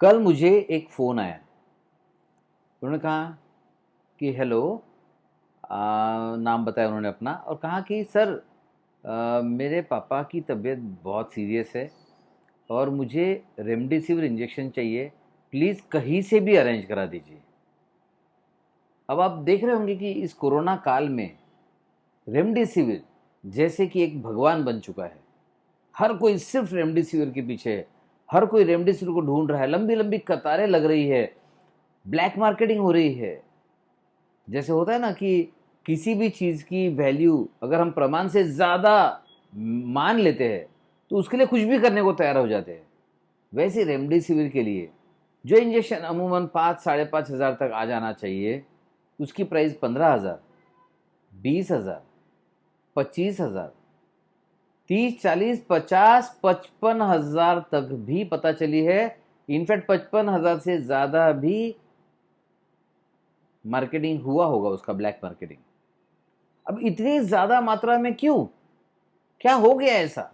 कल मुझे एक फ़ोन आया। उन्होंने कहा कि हेलो, नाम बताया उन्होंने अपना और कहा कि सर, मेरे पापा की तबीयत बहुत सीरियस है और मुझे रेमडेसिविर इंजेक्शन चाहिए, प्लीज़ कहीं से भी अरेंज करा दीजिए। अब आप देख रहे होंगे कि इस कोरोना काल में रेमडेसिविर जैसे कि एक भगवान बन चुका है। हर कोई सिर्फ रेमडेसिविर के पीछे है, हर कोई रेमडेसिविर को ढूंढ रहा है, लंबी लंबी कतारें लग रही है, ब्लैक मार्केटिंग हो रही है। जैसे होता है ना कि किसी भी चीज़ की वैल्यू अगर हम प्रमाण से ज़्यादा मान लेते हैं तो उसके लिए कुछ भी करने को तैयार हो जाते हैं। वैसे रेमडेसिविर के लिए जो इंजेक्शन अमूमन 5-5.5 हज़ार तक आ जाना चाहिए, उसकी प्राइस 15 हज़ार, 20 हज़ार, 25 हज़ार, 30, 40, 50, 55 हज़ार तक भी पता चली है। इनफैक्ट 55 हज़ार से ज़्यादा भी मार्केटिंग हुआ होगा उसका, ब्लैक मार्केटिंग। अब इतनी ज़्यादा मात्रा में क्यों? क्या हो गया ऐसा?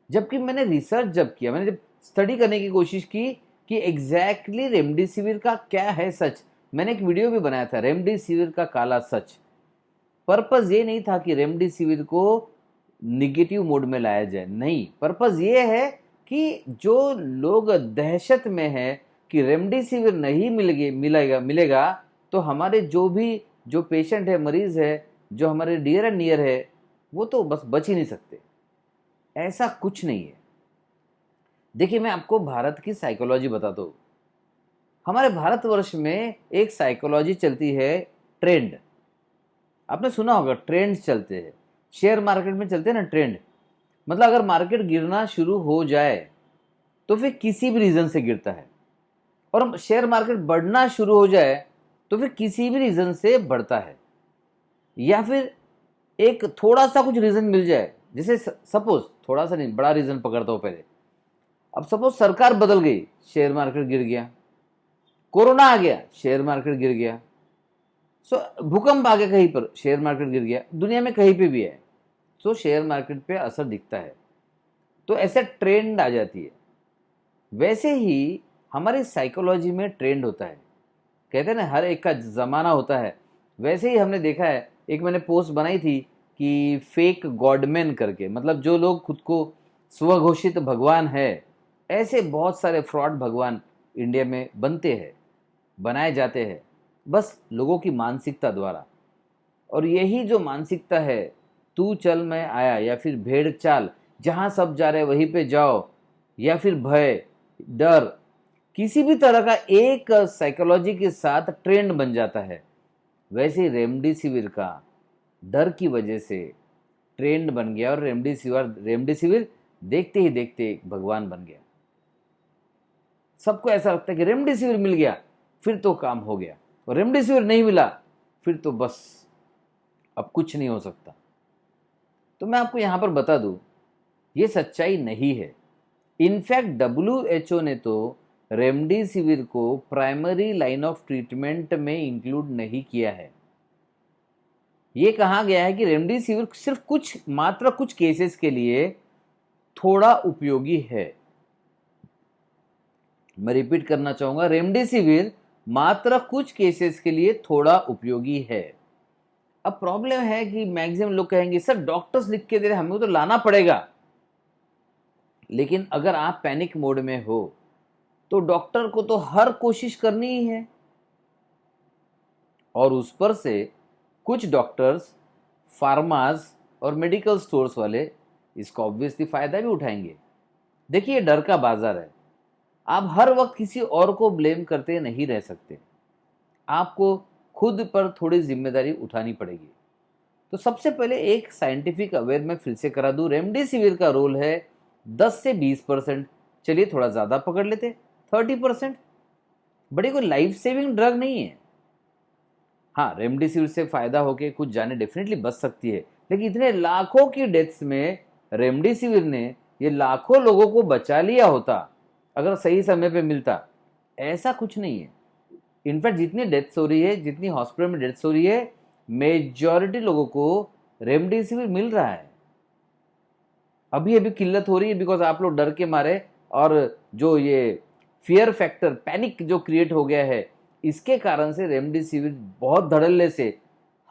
जबकि मैंने रिसर्च जब किया, मैंने जब स्टडी करने की कोशिश की कि एग्जैक्टली रेमडेसिविर का क्या है सच। मैंने एक वीडियो भी बनाया था, रेमडेसिविर का काला सच। पर्पस ये नहीं था कि रेमडेसिविर को निगेटिव मोड में लाया जाए, नहीं, पर्पस ये है कि जो लोग दहशत में है कि रेमडेसिविर नहीं मिलेगा मिलेगा तो हमारे जो पेशेंट है, मरीज है, जो हमारे डियर एंड नियर है, वो तो बस बच ही नहीं सकते। ऐसा कुछ नहीं है। देखिए, मैं आपको भारत की साइकोलॉजी बताता हूँ। हमारे भारतवर्ष में एक साइकोलॉजी चलती है, ट्रेंड। आपने सुना होगा, ट्रेंड चलते हैं। शेयर मार्केट में चलते हैं ना ट्रेंड। मतलब अगर मार्केट गिरना शुरू हो जाए तो फिर किसी भी रीजन से गिरता है, और शेयर मार्केट बढ़ना शुरू हो जाए तो फिर किसी भी रीजन से बढ़ता है। या फिर एक थोड़ा सा कुछ रीजन मिल जाए, जैसे सपोज, थोड़ा सा नहीं, बड़ा रीजन पकड़ता हूं पहले। अब सपोज सरकार बदल गई, शेयर मार्केट गिर गया। कोरोना आ गया, शेयर मार्केट गिर गया। भूकंप आ गया कहीं पर, शेयर मार्केट गिर गया। दुनिया में कहीं पे भी है तो शेयर मार्केट पे असर दिखता है। तो ऐसे ट्रेंड आ जाती है। वैसे ही हमारी साइकोलॉजी में ट्रेंड होता है। कहते हैं ना, हर एक का जमाना होता है। वैसे ही हमने देखा है, एक मैंने पोस्ट बनाई थी कि फेक गॉडमैन करके, मतलब जो लोग खुद को स्वघोषित भगवान है, ऐसे बहुत सारे फ्रॉड भगवान इंडिया में बनते हैं, बनाए जाते हैं, बस लोगों की मानसिकता द्वारा। और यही जो मानसिकता है, तू चल मैं आया, या फिर भेड़ चाल, जहां सब जा रहे वहीं पे जाओ, या फिर भय, डर, किसी भी तरह का एक साइकोलॉजी के साथ ट्रेंड बन जाता है। वैसे ही रेमडेसिविर का डर की वजह से ट्रेंड बन गया, और रेमडेसिविर रेमडेसिविर देखते ही देखते एक भगवान बन गया। सबको ऐसा लगता है कि रेमडेसिविर मिल गया फिर तो काम हो गया, और रेमडेसिविर नहीं मिला फिर तो बस अब कुछ नहीं हो सकता। तो मैं आपको यहां पर बता दूं, ये सच्चाई नहीं है। इनफैक्ट WHO ने तो रेमडेसिविर को प्राइमरी लाइन ऑफ ट्रीटमेंट में इंक्लूड नहीं किया है। ये कहा गया है कि रेमडेसिविर सिर्फ मात्र कुछ केसेस के लिए थोड़ा उपयोगी है। मैं रिपीट करना चाहूंगा, रेमडेसिविर मात्र कुछ केसेस के लिए थोड़ा उपयोगी है। अब प्रॉब्लम है कि मैक्सिमम लोग कहेंगे सर डॉक्टर्स लिख के दे रहे, हमें तो लाना पड़ेगा। लेकिन अगर आप पैनिक मोड में हो तो डॉक्टर को तो हर कोशिश करनी ही है, और उस पर से कुछ डॉक्टर्स, फार्मास और मेडिकल स्टोर्स वाले इसका ऑब्वियसली फायदा भी उठाएंगे। देखिए, डर का बाजार है। आप हर वक्त किसी और को ब्लेम करते नहीं रह सकते। आपको खुद पर थोड़ी जिम्मेदारी उठानी पड़ेगी। तो सबसे पहले एक साइंटिफिक अवेयर मैं फिर से करा दूं, रेमडेसिविर का रोल है 10 से 20%। चलिए थोड़ा ज़्यादा पकड़ लेते, 30%। बड़ी कोई लाइफ सेविंग ड्रग नहीं है। हाँ, रेमडेसिविर से फायदा होके कुछ जाने डेफिनेटली बच सकती है, लेकिन इतने लाखों की डेथ्स में रेमडेसिविर ने ये लाखों लोगों को बचा लिया होता अगर सही समय पे मिलता। ऐसा कुछ नहीं है। इनफैक्ट जितनी डेथ्स हो रही है, जितनी हॉस्पिटल में डेथ्स हो रही है, मेजॉरिटी लोगों को रेमडेसिविर मिल रहा है। अभी अभी किल्लत हो रही है बिकॉज आप लोग डर के मारे और जो ये फियर फैक्टर, पैनिक जो क्रिएट हो गया है, इसके कारण से रेमडेसिविर बहुत धड़ल्ले से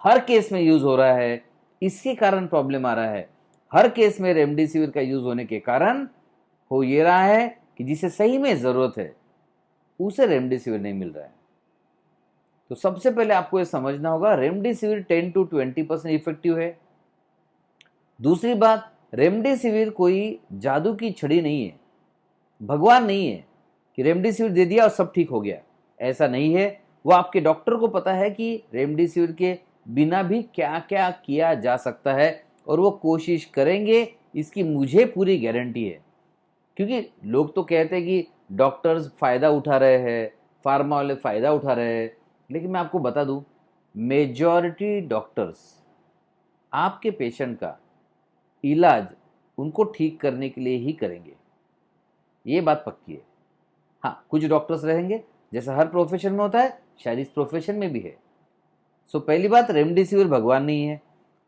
हर केस में यूज हो रहा है। इसके कारण प्रॉब्लम आ रहा है। हर केस में रेमडेसिविर का यूज होने के कारण हो ये रहा है कि जिसे सही में जरूरत है उसे रेमडेसिविर नहीं मिल रहा है। तो सबसे पहले आपको ये समझना होगा, रेमडेसिविर 10 to 20% इफेक्टिव है। दूसरी बात, रेमडेसिविर कोई जादू की छड़ी नहीं है, भगवान नहीं है कि रेमडेसिविर दे दिया और सब ठीक हो गया। ऐसा नहीं है। वो आपके डॉक्टर को पता है कि रेमडेसिविर के बिना भी क्या क्या किया जा सकता है और वो कोशिश करेंगे, इसकी मुझे पूरी गारंटी है। क्योंकि लोग तो कहते हैं कि डॉक्टर्स फ़ायदा उठा रहे हैं, फार्मा वाले फ़ायदा उठा रहे हैं, लेकिन मैं आपको बता दूं, मेजॉरिटी डॉक्टर्स आपके पेशेंट का इलाज उनको ठीक करने के लिए ही करेंगे, ये बात पक्की है। हाँ, कुछ डॉक्टर्स रहेंगे, जैसा हर प्रोफेशन में होता है, शायद इस प्रोफेशन में भी है। सो पहली बात, रेमडेसिविर भगवान नहीं है।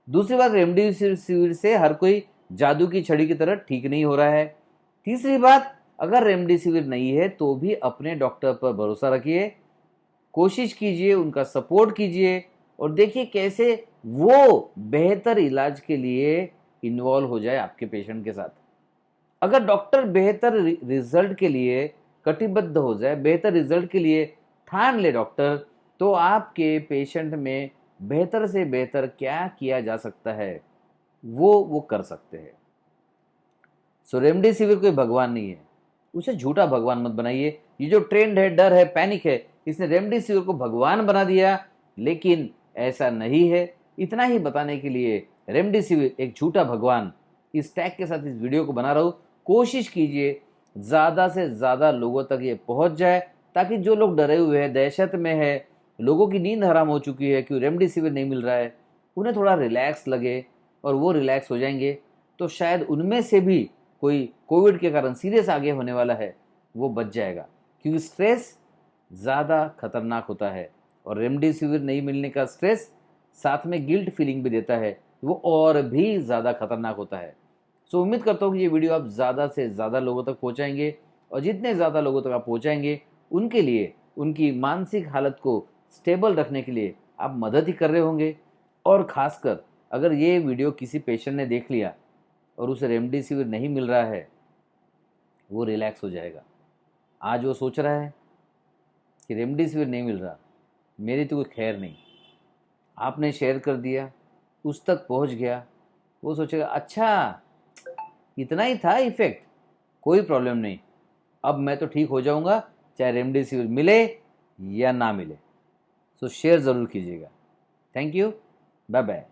दूसरी बात, रेमडेसिविर से हर कोई जादू की छड़ी की तरह ठीक नहीं हो रहा है। तीसरी बात, अगर रेमडेसिविर नहीं है तो भी अपने डॉक्टर पर भरोसा रखिए, कोशिश कीजिए, उनका सपोर्ट कीजिए और देखिए कैसे वो बेहतर इलाज के लिए इन्वॉल्व हो जाए आपके पेशेंट के साथ। अगर डॉक्टर बेहतर रिजल्ट के लिए कटिबद्ध हो जाए, बेहतर रिजल्ट के लिए ठान ले डॉक्टर, तो आपके पेशेंट में बेहतर से बेहतर क्या किया जा सकता है वो कर सकते हैं। सो रेमडेसिविर कोई भगवान नहीं है, उसे झूठा भगवान मत बनाइए। ये जो ट्रेंड है, डर है, पैनिक है, इसने रेमडेसिविर को भगवान बना दिया, लेकिन ऐसा नहीं है। इतना ही बताने के लिए, रेमडेसिविर एक झूठा भगवान, इस टैग के साथ इस वीडियो को बना रहा हूँ। कोशिश कीजिए ज़्यादा से ज़्यादा लोगों तक ये पहुँच जाए, ताकि जो लोग डरे हुए हैं, दहशत में है, लोगों की नींद हराम हो चुकी है क्यों रेमडेसिविर नहीं मिल रहा है, उन्हें थोड़ा रिलैक्स लगे और वो रिलैक्स हो जाएंगे तो शायद उनमें से भी कोई कोविड के कारण सीरियस आगे होने वाला है वो बच जाएगा। क्योंकि स्ट्रेस ज़्यादा खतरनाक होता है और रेमडेसिविर नहीं मिलने का स्ट्रेस साथ में गिल्ट फीलिंग भी देता है, वो और भी ज़्यादा खतरनाक होता है। सो उम्मीद करता हूँ कि ये वीडियो आप ज़्यादा से ज़्यादा लोगों तक पहुँचाएंगे और जितने ज़्यादा लोगों तक आप पहुँचाएंगे उनके लिए, उनकी मानसिक हालत को स्टेबल रखने के लिए आप मदद ही कर रहे होंगे। और ख़ासकर अगर ये वीडियो किसी पेशेंट ने देख लिया और उसे रेमडेसिविर नहीं मिल रहा है, वो रिलैक्स हो जाएगा। आज वो सोच रहा है कि रेमडेसिविर नहीं मिल रहा, मेरी तो कोई खैर नहीं, आपने शेयर कर दिया, उस तक पहुंच गया, वो सोचेगा अच्छा इतना ही था इफेक्ट, कोई प्रॉब्लम नहीं, अब मैं तो ठीक हो जाऊंगा चाहे रेमडेसिविर मिले या ना मिले। सो शेयर ज़रूर कीजिएगा। Thank you, bye bye.